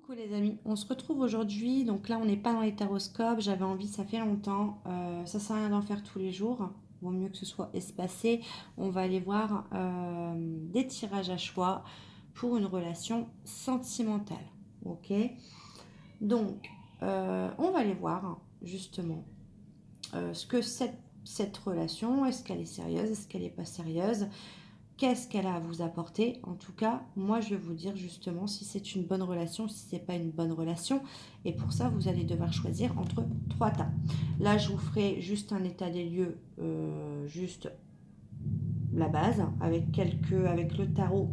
Coucou les amis, on se retrouve aujourd'hui. Donc là, on n'est pas dans les taroscopes. J'avais envie, ça fait longtemps. Ça sert à rien d'en faire tous les jours. Vaut mieux que ce soit espacé. On va aller voir des tirages à choix pour une relation sentimentale. Ok. Donc, on va aller voir justement ce que cette relation, est-ce qu'elle est sérieuse, est-ce qu'elle n'est pas sérieuse. Qu'est-ce qu'elle a à vous apporter? En tout cas, moi, je vais vous dire justement si c'est une bonne relation, si c'est pas une bonne relation. Et pour ça, vous allez devoir choisir entre trois tas. Là, je vous ferai juste un état des lieux, juste la base, avec le tarot.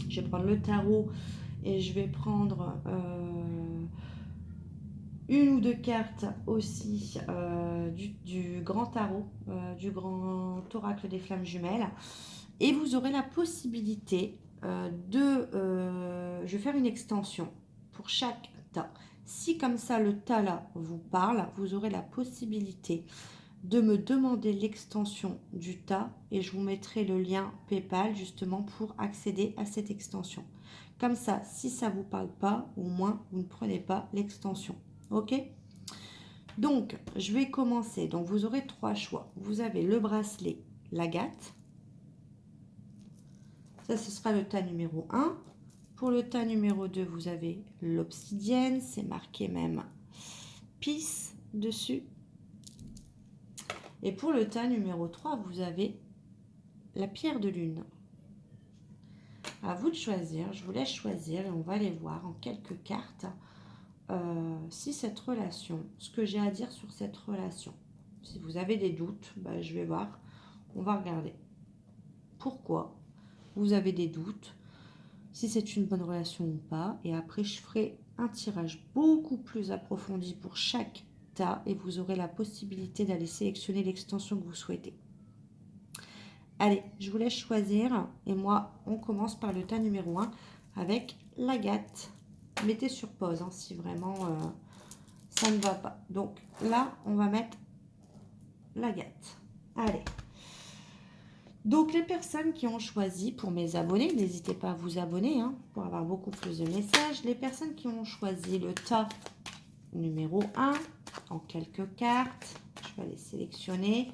Je vais prendre le tarot et je vais prendre une ou deux cartes aussi du grand tarot, du grand oracle des flammes jumelles. Et vous aurez la possibilité je vais faire une extension pour chaque tas. Si comme ça le tas là vous parle, vous aurez la possibilité de me demander l'extension du tas et je vous mettrai le lien PayPal justement pour accéder à cette extension. Comme ça, si ça ne vous parle pas, au moins vous ne prenez pas l'extension. Ok? Donc, je vais commencer. Donc, vous aurez trois choix. Vous avez le bracelet, l'agate. Ça, ce sera le tas numéro 1. Pour le tas numéro 2, vous avez l'obsidienne. C'est marqué même Peace dessus. Et pour le tas numéro 3, vous avez la pierre de lune. À vous de choisir. Je vous laisse choisir et on va aller voir en quelques cartes si cette relation, ce que j'ai à dire sur cette relation. Si vous avez des doutes, je vais voir. On va regarder. Pourquoi vous avez des doutes, si c'est une bonne relation ou pas. Et après, je ferai un tirage beaucoup plus approfondi pour chaque tas et vous aurez la possibilité d'aller sélectionner l'extension que vous souhaitez. Allez, je vous laisse choisir. Et moi, on commence par le tas numéro 1 avec l'agate. Mettez sur pause si vraiment ça ne va pas. Donc là, on va mettre l'agate. Allez. Donc, les personnes qui ont choisi, pour mes abonnés, n'hésitez pas à vous abonner pour avoir beaucoup plus de messages. Les personnes qui ont choisi le tas numéro 1, en quelques cartes, je vais les sélectionner.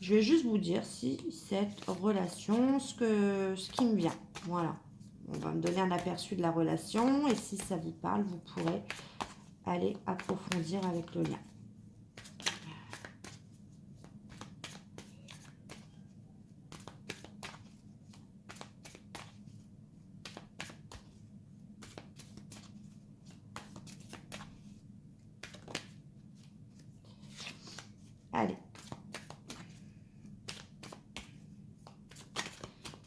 Je vais juste vous dire si cette relation, ce qui me vient. Voilà. On va me donner un aperçu de la relation et si ça vous parle, vous pourrez aller approfondir avec le lien. Allez.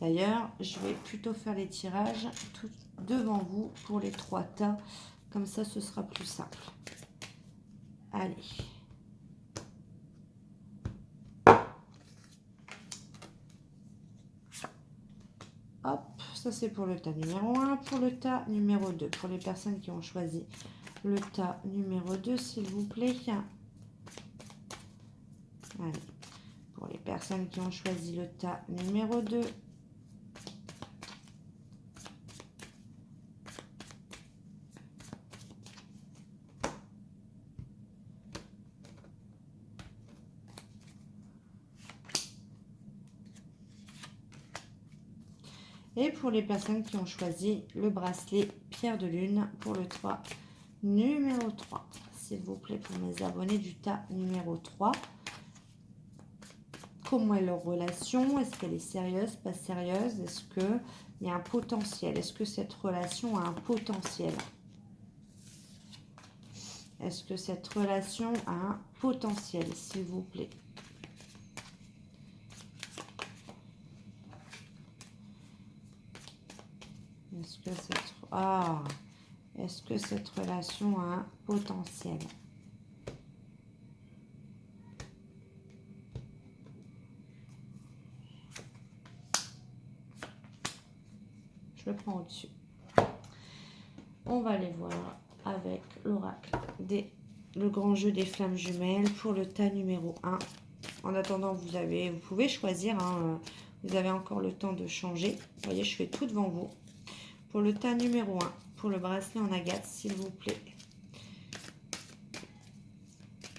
D'ailleurs, je vais plutôt faire les tirages tout devant vous pour les trois tas. Comme ça, ce sera plus simple. Allez. Hop, ça c'est pour le tas numéro 1. Pour le tas numéro 2, pour les personnes qui ont choisi le tas numéro 2, s'il vous plaît. Allez. Pour les personnes qui ont choisi le tas numéro 2. Et pour les personnes qui ont choisi le bracelet pierre de lune pour le 3 numéro 3. S'il vous plaît, pour mes abonnés du tas numéro 3. Comment est leur relation? Est-ce qu'elle est sérieuse, pas sérieuse? Est-ce qu'il y a un potentiel? Est-ce que cette relation a un potentiel? Est-ce que cette relation a un potentiel, s'il vous plaît? Est-ce que cette relation a un potentiel? Je le prends au-dessus. On va aller voir avec l'oracle le grand jeu des flammes jumelles pour le tas numéro 1. En attendant, vous pouvez choisir. Vous avez encore le temps de changer. Vous voyez, je fais tout devant vous. Pour le tas numéro 1, pour le bracelet en agate, s'il vous plaît.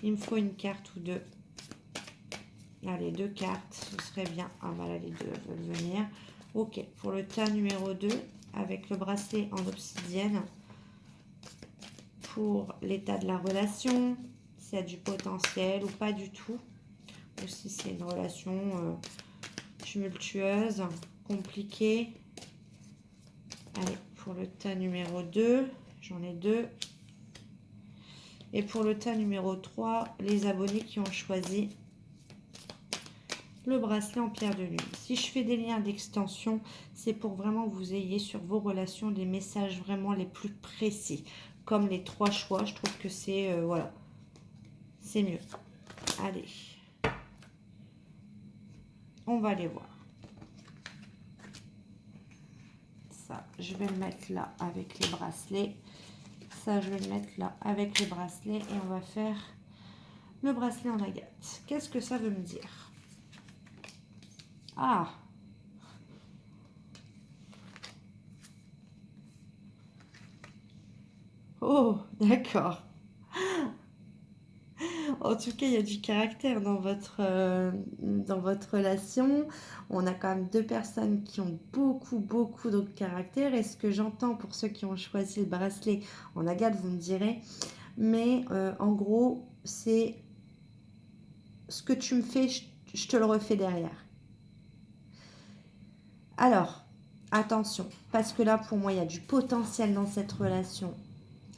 Il me faut une carte ou deux. Allez, 2 cartes, ce serait bien. Ah voilà, les deux veulent venir. Ok, pour le tas numéro 2, avec le bracelet en obsidienne. Pour l'état de la relation, s'il y a du potentiel ou pas du tout. Ou si c'est une relation tumultueuse, compliquée. Allez, pour le tas numéro 2, j'en ai 2. Et pour le tas numéro 3, les abonnés qui ont choisi le bracelet en pierre de lune. Si je fais des liens d'extension, c'est pour vraiment que vous ayez sur vos relations des messages vraiment les plus précis. Comme les 3 choix, je trouve que c'est voilà, c'est mieux. Allez, on va les voir. Ça, je vais le mettre là avec les bracelets. Ça, je vais le mettre là avec les bracelets. Et on va faire le bracelet en agate. Qu'est-ce que ça veut me dire? Ah! Oh, d'accord. En tout cas, il y a du caractère dans votre relation. On a quand même 2 personnes qui ont beaucoup de caractère. Et ce que j'entends pour ceux qui ont choisi le bracelet en agate, vous me direz. Mais en gros, c'est ce que tu me fais, je te le refais derrière. Alors, attention, parce que là, pour moi, il y a du potentiel dans cette relation.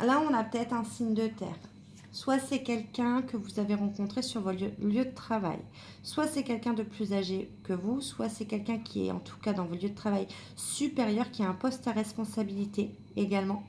Là, on a peut-être un signe de terre. Soit c'est quelqu'un que vous avez rencontré sur votre lieu de travail. Soit c'est quelqu'un de plus âgé que vous. Soit c'est quelqu'un qui est, en tout cas, dans vos lieux de travail supérieur, qui a un poste à responsabilité également.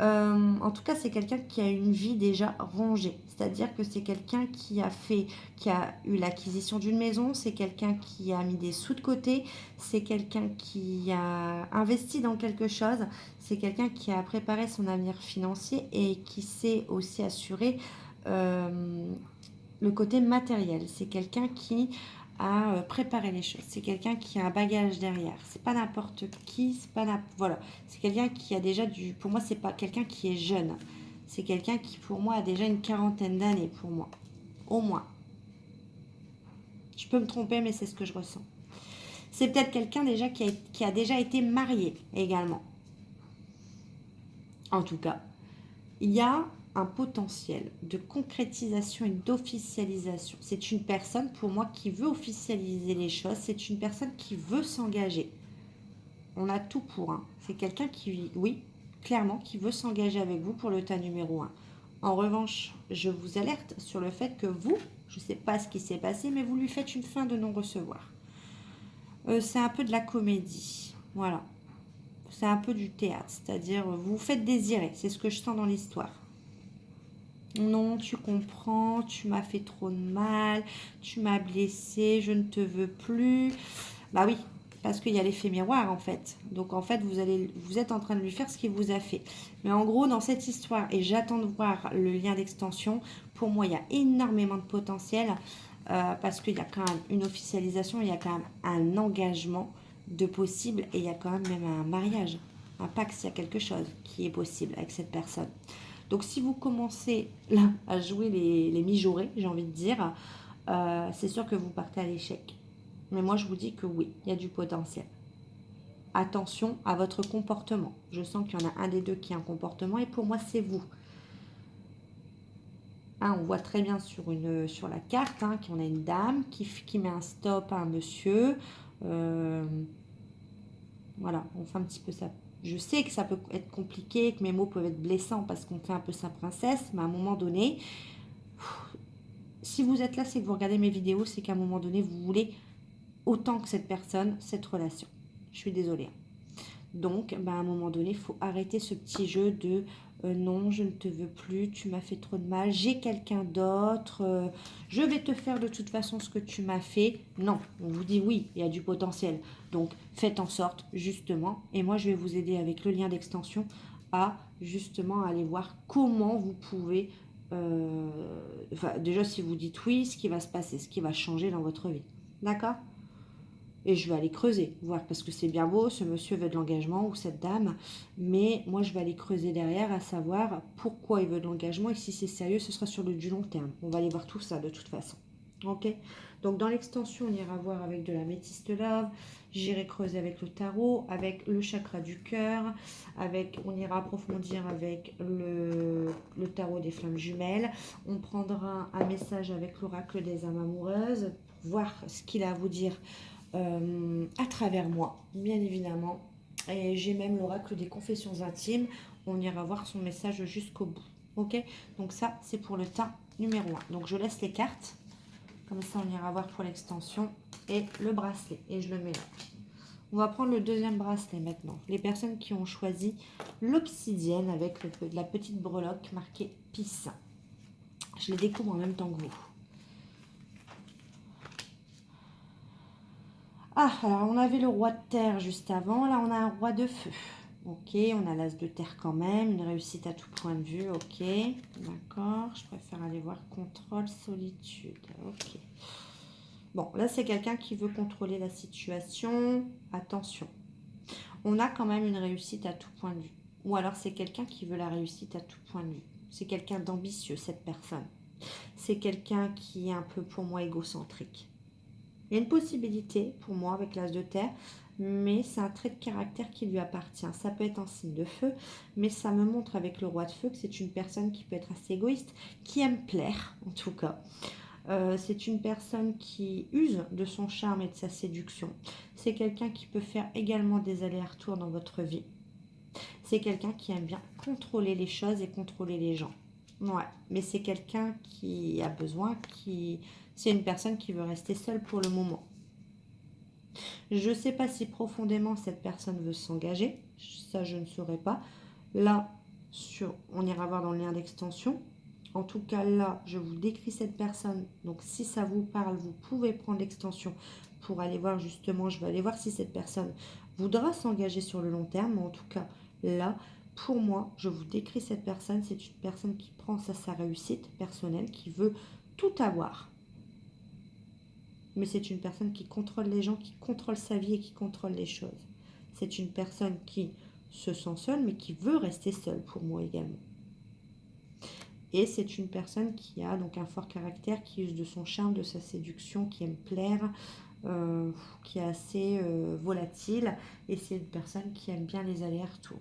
En tout cas, c'est quelqu'un qui a une vie déjà rangée. C'est-à-dire que c'est quelqu'un qui a eu l'acquisition d'une maison, c'est quelqu'un qui a mis des sous de côté, c'est quelqu'un qui a investi dans quelque chose, c'est quelqu'un qui a préparé son avenir financier et qui sait aussi assurer le côté matériel. C'est quelqu'un qui a préparé les choses. C'est quelqu'un qui a un bagage derrière. C'est pas n'importe qui. C'est pas voilà. C'est quelqu'un qui a déjà du. Pour moi, c'est pas quelqu'un qui est jeune. C'est quelqu'un qui, pour moi, a déjà une quarantaine d'années. Pour moi, au moins. Je peux me tromper, mais c'est ce que je ressens. C'est peut-être quelqu'un déjà qui a déjà été marié également. En tout cas, il y a un potentiel de concrétisation et d'officialisation. C'est une personne, pour moi, qui veut officialiser les choses. C'est une personne qui veut s'engager. On a tout pour. Hein. C'est quelqu'un qui, oui, clairement, qui veut s'engager avec vous pour le tas numéro 1. En revanche, je vous alerte sur le fait que vous, je ne sais pas ce qui s'est passé, mais vous lui faites une fin de non-recevoir. C'est un peu de la comédie. Voilà. C'est un peu du théâtre. C'est-à-dire, vous vous faites désirer. C'est ce que je sens dans l'histoire. Non, tu comprends, tu m'as fait trop de mal, tu m'as blessé, je ne te veux plus. Bah oui, parce qu'il y a l'effet miroir en fait. Donc en fait, vous êtes en train de lui faire ce qu'il vous a fait. Mais en gros, dans cette histoire, et j'attends de voir le lien d'extension, pour moi, il y a énormément de potentiel parce qu'il y a quand même une officialisation, il y a quand même un engagement de possible et il y a quand même un mariage, un pacte, s'il y a quelque chose qui est possible avec cette personne. Donc si vous commencez là à jouer les mijaurés, j'ai envie de dire, c'est sûr que vous partez à l'échec. Mais moi je vous dis que oui, il y a du potentiel. Attention à votre comportement. Je sens qu'il y en a un des deux qui a un comportement et pour moi c'est vous. Hein, on voit très bien sur la carte qu'on a une dame qui met un stop à un monsieur. Voilà, on fait un petit peu ça. Je sais que ça peut être compliqué, que mes mots peuvent être blessants parce qu'on fait un peu sa princesse, mais à un moment donné, si vous êtes là, c'est que vous regardez mes vidéos, c'est qu'à un moment donné, vous voulez autant que cette personne, cette relation. Je suis désolée. Donc, à un moment donné, il faut arrêter ce petit jeu de non, je ne te veux plus, tu m'as fait trop de mal, j'ai quelqu'un d'autre, je vais te faire de toute façon ce que tu m'as fait. Non, on vous dit oui, il y a du potentiel. Donc, faites en sorte, justement, et moi, je vais vous aider avec le lien d'extension à justement aller voir comment vous pouvez, déjà si vous dites oui, ce qui va se passer, ce qui va changer dans votre vie. D'accord ? Et je vais aller creuser, voir, parce que c'est bien beau, ce monsieur veut de l'engagement ou cette dame, mais moi je vais aller creuser derrière, à savoir pourquoi il veut de l'engagement et si c'est sérieux, ce sera sur du long terme. On va aller voir tout ça de toute façon. Ok. Donc dans l'extension, on ira voir avec de la métiste love, j'irai creuser avec le tarot, avec le chakra du cœur, on ira approfondir avec le tarot des flammes jumelles. On prendra un message avec l'oracle des âmes amoureuses pour voir ce qu'il a à vous dire à travers moi, bien évidemment. Et j'ai même l'oracle des confessions intimes. On ira voir son message jusqu'au bout. Ok. Donc ça, c'est pour le tas numéro 1. Donc je laisse les cartes. Comme ça, on ira voir pour l'extension et le bracelet. Et je le mets là. On va prendre le deuxième bracelet maintenant. Les personnes qui ont choisi l'obsidienne avec la petite breloque marquée Peace. Je les découvre en même temps que vous. Ah, alors on avait le roi de terre juste avant. Là, on a un roi de feu. Ok, on a l'as de terre quand même. Une réussite à tout point de vue. Ok, d'accord. Je préfère aller voir contrôle, solitude. Ok. Bon, là, c'est quelqu'un qui veut contrôler la situation. Attention. On a quand même une réussite à tout point de vue. Ou alors, c'est quelqu'un qui veut la réussite à tout point de vue. C'est quelqu'un d'ambitieux, cette personne. C'est quelqu'un qui est un peu, pour moi, égocentrique. Il y a une possibilité, pour moi, avec l'as de terre, mais c'est un trait de caractère qui lui appartient. Ça peut être un signe de feu, mais ça me montre avec le roi de feu que c'est une personne qui peut être assez égoïste, qui aime plaire, en tout cas. C'est une personne qui use de son charme et de sa séduction. C'est quelqu'un qui peut faire également des allers-retours dans votre vie. C'est quelqu'un qui aime bien contrôler les choses et contrôler les gens. Ouais, mais c'est quelqu'un qui a besoin, c'est une personne qui veut rester seule pour le moment. Je ne sais pas si profondément cette personne veut s'engager, ça je ne saurais pas. Là, on ira voir dans le lien d'extension. En tout cas, là, je vous décris cette personne. Donc, si ça vous parle, vous pouvez prendre l'extension pour aller voir justement, je vais aller voir si cette personne voudra s'engager sur le long terme. Mais en tout cas, là, pour moi, je vous décris cette personne. C'est une personne qui prend ça sa réussite personnelle, qui veut tout avoir. Mais c'est une personne qui contrôle les gens, qui contrôle sa vie et qui contrôle les choses. C'est une personne qui se sent seule, mais qui veut rester seule pour moi également. Et c'est une personne qui a donc un fort caractère, qui use de son charme, de sa séduction, qui aime plaire, qui est assez volatile. Et c'est une personne qui aime bien les allers-retours.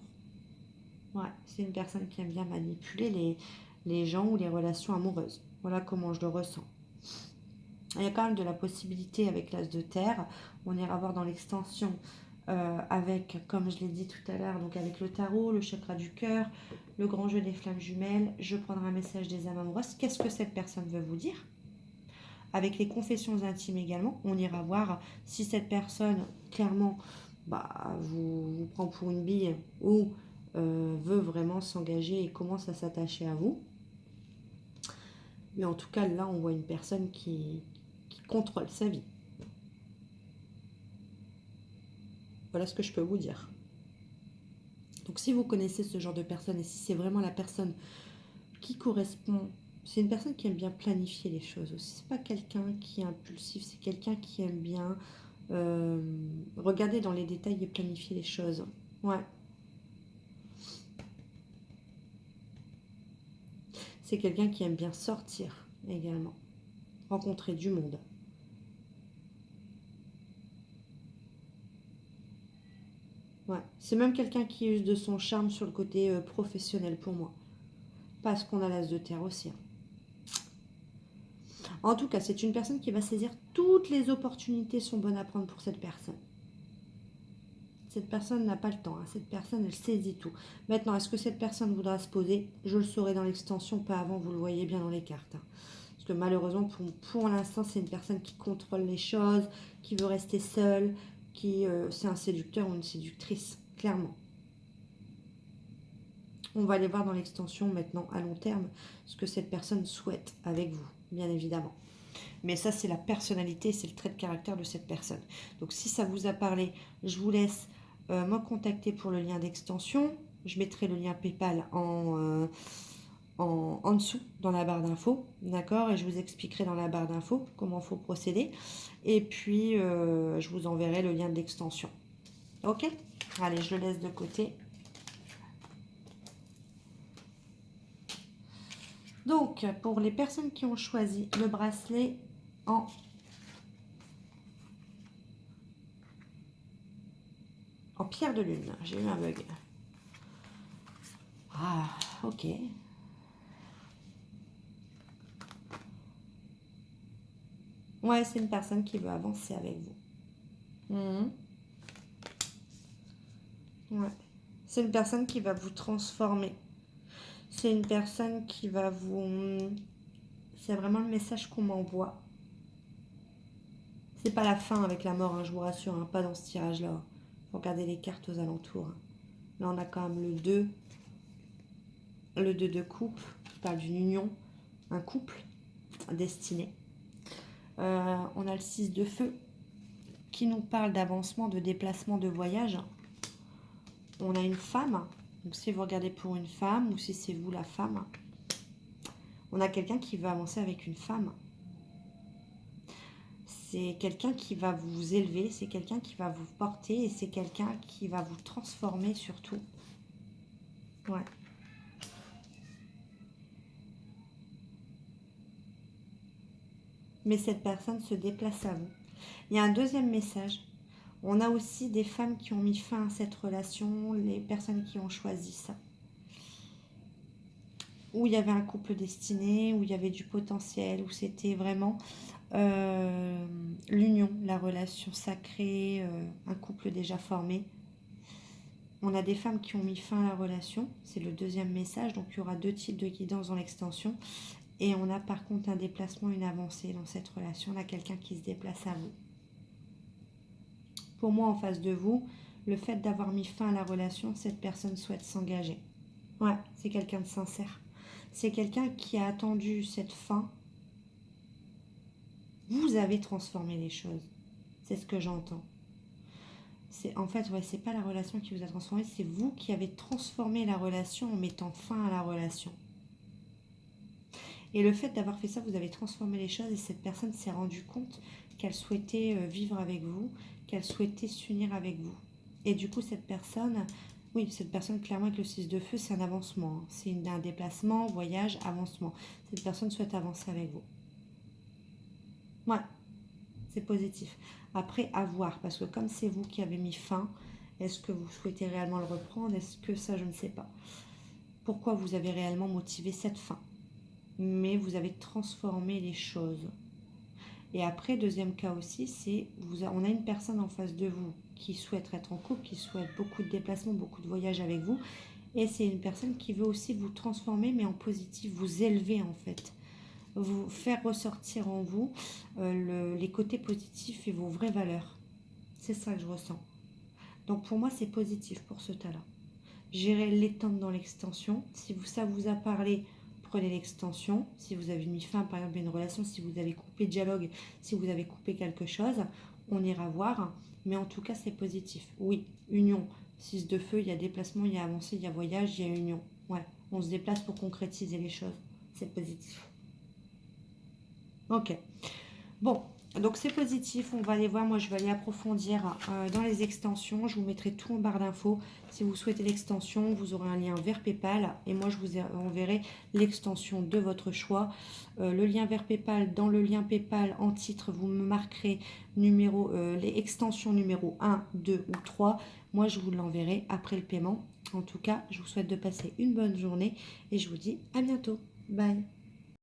Ouais, c'est une personne qui aime bien manipuler les gens ou les relations amoureuses. Voilà comment je le ressens. Il y a quand même de la possibilité avec l'as de terre. On ira voir dans l'extension avec, comme je l'ai dit tout à l'heure, donc avec le tarot, le chakra du cœur, le grand jeu des flammes jumelles. Je prendrai un message des âmes amoureuses. Qu'est-ce que cette personne veut vous dire? Avec les confessions intimes également, on ira voir si cette personne, clairement, vous prend pour une bille ou veut vraiment s'engager et commence à s'attacher à vous. Mais en tout cas, là, on voit une personne qui contrôle sa vie. Voilà ce que je peux vous dire. Donc si vous connaissez ce genre de personne et si c'est vraiment la personne qui correspond, c'est une personne qui aime bien planifier les choses aussi. C'est pas quelqu'un qui est impulsif, c'est quelqu'un qui aime bien regarder dans les détails et planifier les choses. Ouais. C'est quelqu'un qui aime bien sortir également, rencontrer du monde. Ouais. C'est même quelqu'un qui use de son charme sur le côté professionnel pour moi. Parce qu'on a l'as de terre aussi. En tout cas, c'est une personne qui va saisir toutes les opportunités sont bonnes à prendre pour cette personne. Cette personne n'a pas le temps. Hein. Cette personne, elle saisit tout. Maintenant, est-ce que cette personne voudra se poser? Je le saurai dans l'extension, pas avant, vous le voyez bien dans les cartes. Hein. Parce que malheureusement, pour l'instant, c'est une personne qui contrôle les choses, qui veut rester seule, c'est un séducteur ou une séductrice, clairement. On va aller voir dans l'extension maintenant à long terme ce que cette personne souhaite avec vous, bien évidemment. Mais ça, c'est la personnalité, c'est le trait de caractère de cette personne. Donc, si ça vous a parlé, je vous laisse me contacter pour le lien d'extension. Je mettrai le lien PayPal en dessous dans la barre d'infos, d'accord? Et je vous expliquerai dans la barre d'infos comment il faut procéder. Et puis, je vous enverrai le lien de l'extension. Ok? Allez, je le laisse de côté. Donc, pour les personnes qui ont choisi le bracelet en pierre de lune, j'ai eu un bug. Ah, ok. Ouais, c'est une personne qui veut avancer avec vous. Ouais. C'est une personne qui va vous transformer. C'est une personne qui va vous... C'est vraiment le message qu'on m'envoie. C'est pas la fin avec la mort, hein, je vous rassure, hein, pas dans ce tirage-là. Faut regarder les cartes aux alentours. Hein. Là, on a quand même le 2. Le 2 de coupe, qui parle d'une union, un couple, destiné. On a le 6 de feu, qui nous parle d'avancement, de déplacement, de voyage. On a une femme, donc si vous regardez pour une femme, ou si c'est vous la femme, on a quelqu'un qui veut avancer avec une femme. C'est quelqu'un qui va vous élever, c'est quelqu'un qui va vous porter, et c'est quelqu'un qui va vous transformer surtout. Ouais. Mais cette personne se déplace à vous. Il y a un deuxième message. On a aussi des femmes qui ont mis fin à cette relation, les personnes qui ont choisi ça. Où il y avait un couple destiné, où il y avait du potentiel, où c'était vraiment l'union, la relation sacrée, un couple déjà formé. On a des femmes qui ont mis fin à la relation, c'est le deuxième message, donc il y aura 2 types de guidance dans l'extension. Et on a par contre un déplacement, une avancée dans cette relation. On a quelqu'un qui se déplace à vous. Pour moi, en face de vous, le fait d'avoir mis fin à la relation, cette personne souhaite s'engager. Ouais, c'est quelqu'un de sincère. C'est quelqu'un qui a attendu cette fin. Vous avez transformé les choses. C'est ce que j'entends. En fait, ouais, c'est pas la relation qui vous a transformé, c'est vous qui avez transformé la relation en mettant fin à la relation. Et le fait d'avoir fait ça, vous avez transformé les choses et cette personne s'est rendue compte qu'elle souhaitait vivre avec vous, qu'elle souhaitait s'unir avec vous. Et du coup, cette personne, oui, cette personne, clairement, avec le 6 de feu, c'est un avancement. Hein. C'est un déplacement, voyage, avancement. Cette personne souhaite avancer avec vous. Ouais, c'est positif. Après, à voir, parce que comme c'est vous qui avez mis fin, est-ce que vous souhaitez réellement le reprendre? Est-ce que ça, je ne sais pas. Pourquoi vous avez réellement motivé cette fin? Mais vous avez transformé les choses. Et après, deuxième cas aussi, c'est on a une personne en face de vous qui souhaite être en couple, qui souhaite beaucoup de déplacements, beaucoup de voyages avec vous. Et c'est une personne qui veut aussi vous transformer, mais en positif, vous élever en fait. Vous faire ressortir en vous les côtés positifs et vos vraies valeurs. C'est ça que je ressens. Donc pour moi, c'est positif pour ce tas-là. J'irai l'étendre dans l'extension. Si ça vous a parlé, prenez l'extension. Si vous avez mis fin, par exemple, à une relation, si vous avez coupé dialogue, si vous avez coupé quelque chose, on ira voir. Mais en tout cas, c'est positif. Oui, union. 6 de feu, il y a déplacement, il y a avancée, il y a voyage, il y a union. Ouais, on se déplace pour concrétiser les choses. C'est positif. Ok. Bon, donc c'est positif, on va aller voir, moi je vais aller approfondir dans les extensions, je vous mettrai tout en barre d'infos. Si vous souhaitez l'extension, vous aurez un lien vers Paypal et moi je vous enverrai l'extension de votre choix. Le lien vers Paypal, dans le lien Paypal en titre, vous me marquerez les extensions numéro 1, 2 ou 3. Moi je vous l'enverrai après le paiement. En tout cas, je vous souhaite de passer une bonne journée et je vous dis à bientôt. Bye.